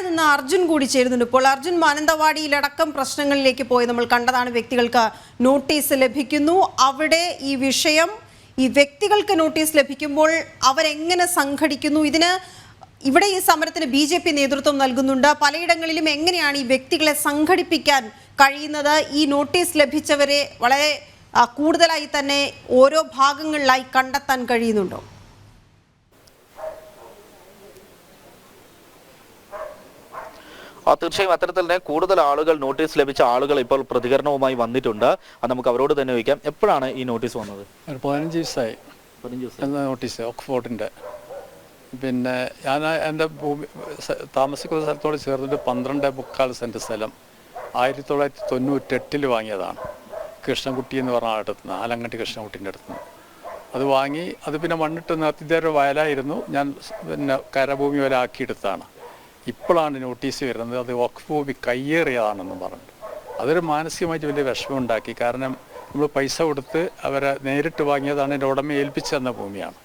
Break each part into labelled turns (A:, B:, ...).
A: നിന്ന് അർജുൻ കൂടി ചേരുന്നുണ്ട്. ഇപ്പോൾ അർജുൻ, മാനന്തവാടിയിലടക്കം പ്രശ്നങ്ങളിലേക്ക് പോയി നമ്മൾ കണ്ടതാണ്. വ്യക്തികൾക്ക് നോട്ടീസ് ലഭിക്കുന്നു. അവിടെ ഈ വിഷയം, ഈ വ്യക്തികൾക്ക് നോട്ടീസ് ലഭിക്കുമ്പോൾ അവരെങ്ങനെ സംഘടിക്കുന്നു? ഇവിടെ ഈ സമരത്തിന് BJP നേതൃത്വം നൽകുന്നുണ്ട്. പലയിടങ്ങളിലും എങ്ങനെയാണ് ഈ വ്യക്തികളെ സംഘടിപ്പിക്കാൻ കഴിയുന്നത്? ഈ നോട്ടീസ് ലഭിച്ചവരെ വളരെ കൂടുതലായി തന്നെ ഓരോ ഭാഗങ്ങളിലായി കണ്ടെത്താൻ കഴിയുന്നുണ്ടോ?
B: തീർച്ചയായും അത്തരത്തിൽ തന്നെ കൂടുതൽ ആളുകൾ, നോട്ടീസ് ലഭിച്ച ആളുകൾ ഇപ്പോൾ പ്രതികരണവുമായി വന്നിട്ടുണ്ട്. അത് നമുക്ക് അവരോട് തന്നെ ചോദിക്കാം. എപ്പോഴാണ് ഈ നോട്ടീസ് വന്നത്?
C: 15 ദിവസമായി നോട്ടീസ്, ഓക്സ്ഫോർഡിൻ്റെ. പിന്നെ ഞാൻ എൻ്റെ താമസിക്കുന്ന സ്ഥലത്തോട് ചേർന്നിട്ട് 12.25 സെൻറ്റ് സ്ഥലം 1998 വാങ്ങിയതാണ്. കൃഷ്ണൻകുട്ടി എന്ന് പറഞ്ഞ അടുത്ത് നിന്ന്, ആലങ്ങാട്ടി കൃഷ്ണൻകുട്ടീൻ്റെ അടുത്ത് നിന്ന് അത് വാങ്ങി. അത് പിന്നെ മണ്ണിട്ട് നിർത്തിയൊരു വയലായിരുന്നു. ഞാൻ പിന്നെ കരഭൂമി വരെ ആക്കിയെടുത്താണ്. ഇപ്പോഴാണ് നോട്ടീസ് വരുന്നത്. അത് വഖഫ് ഭൂമി കയ്യേറിയതാണെന്ന് പറഞ്ഞു. അതൊരു മാനസികമായിട്ട് വലിയ വിഷമമുണ്ടാക്കി. കാരണം നമ്മൾ പൈസ കൊടുത്ത് അവരെ നേരിട്ട് വാങ്ങിയതാണ്, എൻ്റെ ഉടമ ഏൽപ്പിച്ചു തന്ന ഭൂമിയാണ്.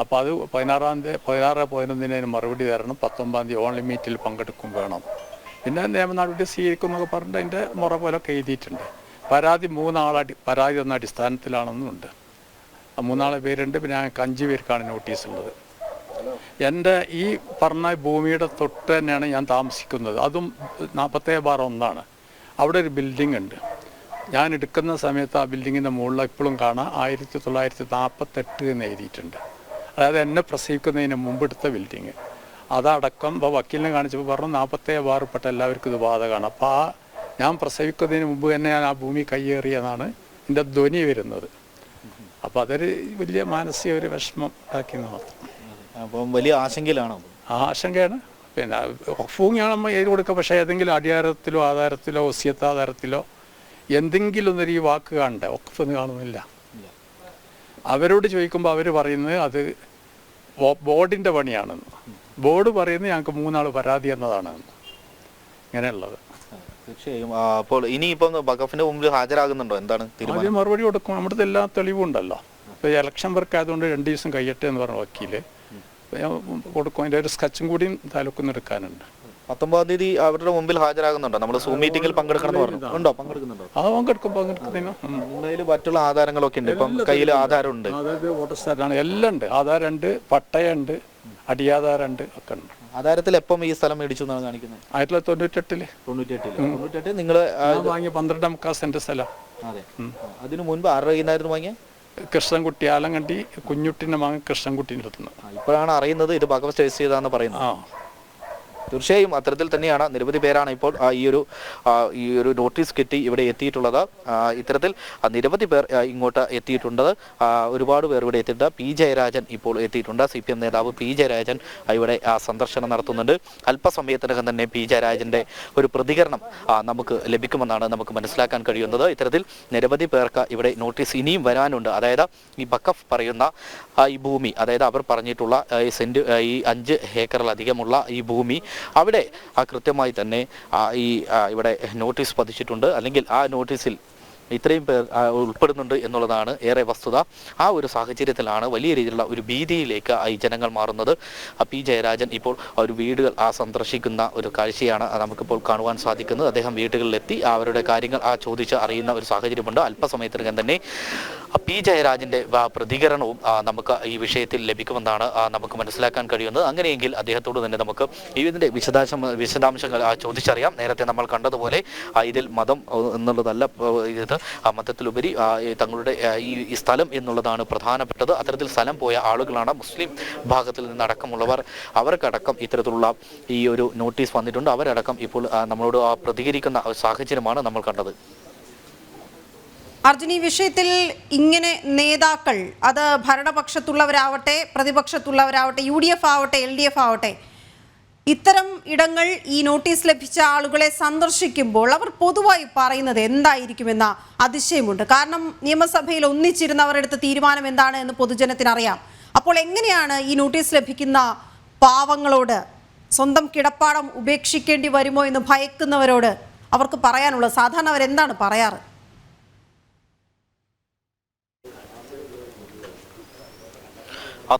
C: അപ്പോൾ അത് 16/11 മറുപടി തരണം, 19 ഓൺലി മീറ്റിൽ പങ്കെടുക്കും വേണം, പിന്നെ നിയമ നടപടി സ്വീകരിക്കുന്നൊക്കെ പറഞ്ഞിട്ട് അതിൻ്റെ മുറ പോലെ എഴുതിയിട്ടുണ്ട്. പരാതി 3 പരാതി തന്ന അടിസ്ഥാനത്തിലാണെന്നുണ്ട്. 3 പേരുണ്ട്. പിന്നെ ഞങ്ങൾക്ക് 5 പേർക്കാണ് നോട്ടീസ് ഉള്ളത്. എൻ്റെ ഈ പറഞ്ഞ ഭൂമിയുടെ തൊട്ട് തന്നെയാണ് ഞാൻ താമസിക്കുന്നത്. അതും 47/1. അവിടെ ഒരു ബിൽഡിംഗ് ഉണ്ട്. ഞാൻ എടുക്കുന്ന സമയത്ത് ആ ബിൽഡിങ്ങിൻ്റെ മുകളിൽ ഇപ്പോഴും കാണാം 1948 എന്ന് എഴുതിയിട്ടുണ്ട്. അതായത് എന്നെ പ്രസവിക്കുന്നതിന് മുമ്പ് എടുത്ത ബിൽഡിങ്. അതടക്കം ഇപ്പോൾ വക്കീലിനെ കാണിച്ചപ്പോൾ പറഞ്ഞു 47/6 എല്ലാവർക്കും ഇത് ബാധകമാണ്. അപ്പോൾ ഞാൻ പ്രസവിക്കുന്നതിന് മുമ്പ് തന്നെ ഞാൻ ആ ഭൂമി കയ്യേറിയെന്നാണ് എൻ്റെ ധ്വനി വരുന്നത്. അപ്പോൾ അതൊരു വലിയ മാനസിക ഒരു വിഷമം ഉണ്ടാക്കിയെന്ന് മാത്രം.
B: അപ്പം വലിയ ആശങ്കയിലാണോ?
C: ആശങ്കയാണ്. പിന്നെ ഭൂമിയാണ് നമ്മൾ എഴുതി കൊടുക്കുക. പക്ഷേ ഏതെങ്കിലും അടിയാരത്തിലോ ആധാരത്തിലോ ഒസിയത്താധാരത്തിലോ എന്തെങ്കിലും ഒന്നൊരു ഈ വാക്ക് കാണണ്ടേ? വഖഫ് എന്ന് കാണുന്നില്ല. അവരോട് ചോദിക്കുമ്പോൾ അവർ പറയുന്നത് അത് ബോർഡിൻ്റെ പണിയാണെന്ന്. ബോർഡ് പറയുന്നത് ഞങ്ങൾക്ക് 3 പരാതി എന്നതാണ് ഇങ്ങനെയുള്ളത്.
B: തീർച്ചയായും. അപ്പോൾ ഇനിയിപ്പം വഖഫിന്റെ മുമ്പിൽ ഹാജരാകുന്നുണ്ടോ? എന്താണ്
C: ആദ്യം മറുപടി കൊടുക്കും. നമ്മുടെ എല്ലാ തെളിവുണ്ടല്ലോ. ഇപ്പോൾ ഇലക്ഷൻ വർക്ക് ആയതുകൊണ്ട് 2 ദിവസം കഴിയട്ടെ എന്ന് പറഞ്ഞ വക്കീല് കൊടുക്കും. അതിൻ്റെ ഒരു സ്കെച്ചും കൂടിയും താലൂക്കിൽ എടുക്കാനുണ്ട്.
B: 19-ാം തീയതി അവരുടെ മുമ്പിൽ ഹാജരാകുന്നുണ്ടോ? നമ്മൾ സൂം മീറ്റിംഗിൽ പങ്കെടുക്കണം എന്ന് പറഞ്ഞു. ഉണ്ടോ? പങ്കെടുക്കുന്നുണ്ടോ?
C: പങ്കെടുക്കുന്നതിന്
B: എന്തായാലും മറ്റുള്ള ആധാരങ്ങളൊക്കെ ഉണ്ട്. ഇപ്പം കയ്യിൽ ആധാരമുണ്ട്,
C: അതായത് വോട്ടർ സ്റ്റാറ്റാണ്, എല്ലാം ഉണ്ട്. ആധാരമുണ്ട്, പട്ടയുണ്ട്, അടിയാധാരമുണ്ട്, ഒക്കെ ഉണ്ട്.
B: ആധാരത്തിൽ എപ്പം ഈ സ്ഥലം മേടിച്ചു എന്നാണ് കാണിക്കുന്നത്?
C: 1998 നിങ്ങൾ വാങ്ങിയ 12.25 സെന്റ് സ്ഥലം.
B: അതെ. അതിനു മുൻപ് ആരുടെ കയ്യിലായിരുന്നു വാങ്ങിയ?
C: കൃഷ്ണൻകുട്ടി, ആലങ്കണ്ടി കുഞ്ഞുട്ടിന്റെ മകൻ കൃഷ്ണൻകുട്ടീൻ്റെ അടുത്തുനിന്ന്.
B: ഇപ്പോഴാണ് അറിയുന്നത് ഇത് വഖഫ് രജിസ്റ്റർ ചെയ്താന്ന് പറയുന്നത്. തീർച്ചയായും അത്തരത്തിൽ തന്നെയാണ്. നിരവധി പേരാണ് ഇപ്പോൾ ഈ ഒരു നോട്ടീസ് കിട്ടി ഇവിടെ എത്തിയിട്ടുള്ളത്. ഇത്തരത്തിൽ നിരവധി പേർ ഇങ്ങോട്ട് എത്തിയിട്ടുണ്ട്. ഒരുപാട് പേർ ഇവിടെ എത്തിയിട്ടുണ്ട്. പി ജയരാജൻ ഇപ്പോൾ എത്തിയിട്ടുണ്ട്. CPM നേതാവ് പി ജയരാജൻ ഇവിടെ സന്ദർശനം നടത്തുന്നുണ്ട്. അല്പസമയത്തിനകം തന്നെ പി ജയരാജന്റെ ഒരു പ്രതികരണം നമുക്ക് ലഭിക്കുമെന്നാണ് നമുക്ക് മനസ്സിലാക്കാൻ കഴിയുന്നത്. ഇത്തരത്തിൽ നിരവധി പേർക്ക് ഇവിടെ നോട്ടീസ് ഇനിയും വരാനുണ്ട്. അതായത് ഈ വഖഫ് പറയുന്ന ഈ ഭൂമി, അതായത് അവർ പറഞ്ഞിട്ടുള്ള ഈ 5 ഏക്കറിലധികമുള്ള ഈ ഭൂമി, അവിടെ കൃത്യമായി തന്നെ ഇവിടെ നോട്ടീസ് പതിച്ചിട്ടുണ്ട്. അല്ലെങ്കിൽ ആ നോട്ടീസിൽ ഇത്രയും പേർ ഉൾപ്പെടുന്നുണ്ട് എന്നുള്ളതാണ് ഏറെ വസ്തുത. ആ ഒരു സാഹചര്യത്തിലാണ് വലിയ രീതിയിലുള്ള ഒരു ഭീതിയിലേക്ക് ഈ ജനങ്ങൾ മാറുന്നത്. പി ജയരാജൻ ഇപ്പോൾ ഒരു വീടുകൾ സന്ദർശിക്കുന്ന ഒരു കാഴ്ചയാണ് നമുക്കിപ്പോൾ കാണുവാൻ സാധിക്കുന്നത്. അദ്ദേഹം വീടുകളിലെത്തി അവരുടെ കാര്യങ്ങൾ ചോദിച്ച് അറിയുന്ന ഒരു സാഹചര്യമുണ്ട്. അല്പസമയത്തിനകം തന്നെ പി ജയരാജന്റെ പ്രതികരണവും നമുക്ക് ഈ വിഷയത്തിൽ ലഭിക്കുമെന്നാണ് നമുക്ക് മനസ്സിലാക്കാൻ കഴിയുന്നത്. അങ്ങനെയെങ്കിൽ അദ്ദേഹത്തോട് തന്നെ നമുക്ക് ഇതിൻ്റെ വിശദാംശങ്ങൾ ചോദിച്ചറിയാം. നേരത്തെ നമ്മൾ കണ്ടതുപോലെ ഇതിൽ മതം എന്നുള്ളതല്ല, ഇത് മതത്തിലുപരി തങ്ങളുടെ ഈ സ്ഥലം എന്നുള്ളതാണ് പ്രധാനപ്പെട്ടത്. അത്തരത്തിൽ സ്ഥലം പോയ ആളുകളാണ് മുസ്ലിം ഭാഗത്തിൽ നിന്നടക്കമുള്ളവർ. അവർക്കടക്കം ഇത്തരത്തിലുള്ള ഈ ഒരു നോട്ടീസ് വന്നിട്ടുണ്ട്. അവരടക്കം ഇപ്പോൾ നമ്മളോട് പ്രതികരിക്കുന്ന സാഹചര്യമാണ് നമ്മൾ കണ്ടത്.
A: അർജുൻ, ഈ വിഷയത്തിൽ ഇങ്ങനെ നേതാക്കൾ, അത് ഭരണപക്ഷത്തുള്ളവരാവട്ടെ പ്രതിപക്ഷത്തുള്ളവരാവട്ടെ, UDF ആവട്ടെ LDF ആവട്ടെ, ഇത്തരം ഇടങ്ങൾ ഈ നോട്ടീസ് ലഭിച്ച ആളുകളെ സന്ദർശിക്കുമ്പോൾ അവർ പൊതുവായി പറയുന്നത് എന്തായിരിക്കുമെന്ന അതിശയമുണ്ട്. കാരണം നിയമസഭയിൽ ഒന്നിച്ചിരുന്ന് അവരെടുത്ത തീരുമാനം എന്താണ് എന്ന് പൊതുജനത്തിനറിയാം. അപ്പോൾ എങ്ങനെയാണ് ഈ നോട്ടീസ് ലഭിക്കുന്ന പാവങ്ങളോട്, സ്വന്തം കിടപ്പാടം ഉപേക്ഷിക്കേണ്ടി വരുമോ എന്ന് ഭയക്കുന്നവരോട് അവർക്ക് പറയാനുള്ളത്? സാധാരണ അവരെന്താണ് പറയാറ്?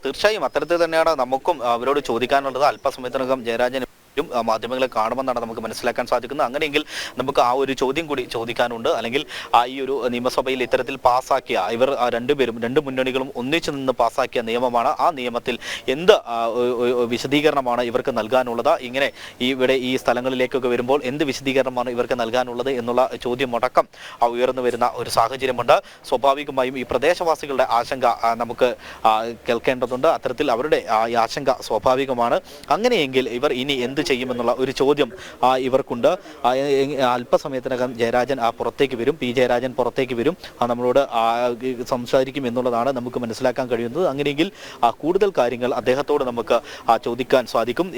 B: തീർച്ചയായും അത്തരത്തിൽ തന്നെയാണ് നമുക്കും അവരോട് ചോദിക്കാനുള്ളത്. അല്പസമയത്തിനകം ജയരാജൻ മാധ്യമങ്ങളെ കാണുമെന്നാണ് നമുക്ക് മനസ്സിലാക്കാൻ സാധിക്കുന്നത്. അങ്ങനെയെങ്കിൽ നമുക്ക് ആ ഒരു ചോദ്യം കൂടി ചോദിക്കാനുണ്ട്. അല്ലെങ്കിൽ ഈ ഒരു നിയമസഭയിൽ ഇത്തരത്തിൽ പാസ്സാക്കിയ ഇവർ രണ്ടുപേരും രണ്ട് മുന്നണികളും ഒന്നിച്ചു നിന്ന് പാസ്സാക്കിയ നിയമമാണ്. ആ നിയമത്തിൽ എന്ത് വിശദീകരണമാണ് ഇവർക്ക് നൽകാനുള്ളത്? ഇങ്ങനെ ഇവിടെ ഈ സ്ഥലങ്ങളിലേക്കൊക്കെ വരുമ്പോൾ എന്ത് വിശദീകരണമാണ് ഇവർക്ക് നൽകാനുള്ളത് എന്നുള്ള ചോദ്യം അടക്കം ഉയർന്നു വരുന്ന ഒരു സാഹചര്യമുണ്ട്. സ്വാഭാവികമായും ഈ പ്രദേശവാസികളുടെ ആശങ്ക നമുക്ക് കേൾക്കേണ്ടതുണ്ട്. അത്തരത്തിൽ അവരുടെ ഈ ആശങ്ക സ്വാഭാവികമാണ്. അങ്ങനെയെങ്കിൽ ഇവർ ഇനി എന്ത് ചെയ്യുമെന്നുള്ള ഒരു ചോദ്യം ഇവർക്കുണ്ട്. അല്പസമയത്തിനകം ജയരാജൻ പുറത്തേക്ക് വരും, പി ജയരാജൻ പുറത്തേക്ക് വരും, നമ്മളോട് സംസാരിക്കും എന്നുള്ളതാണ് നമുക്ക് മനസ്സിലാക്കാൻ കഴിയുന്നത്. അങ്ങനെയെങ്കിൽ കൂടുതൽ കാര്യങ്ങൾ അദ്ദേഹത്തോട് നമുക്ക് ചോദിക്കാൻ സാധിക്കും.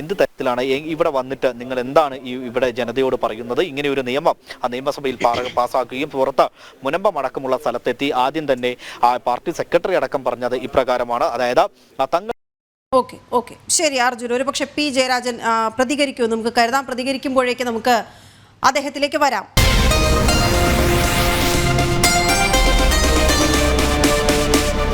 B: എന്ത് തരത്തിലാണ് ഇവിടെ വന്നിട്ട് നിങ്ങൾ എന്താണ് ഇവിടെ ജനതയോട് പറയുന്നത്? ഇങ്ങനെ ഒരു നിയമം നിയമസഭയിൽ പാസ്സാക്കുകയും പുറത്ത് മുനമ്പം അടക്കമുള്ള സ്ഥലത്തെത്തി ആദ്യം തന്നെ പാർട്ടി സെക്രട്ടറി അടക്കം പറഞ്ഞത് ഇപ്രകാരമാണ്. അതായത് തങ്ങൾ
A: ഓക്കെ ശരി അർജുൻ, ഒരു പക്ഷേ പി ജയരാജൻ പ്രതികരിക്കുമെന്ന് നമുക്ക് കരുതാം. പ്രതികരിക്കുമ്പോഴേക്ക് നമുക്ക് അദ്ദേഹത്തിലേക്ക് വരാം.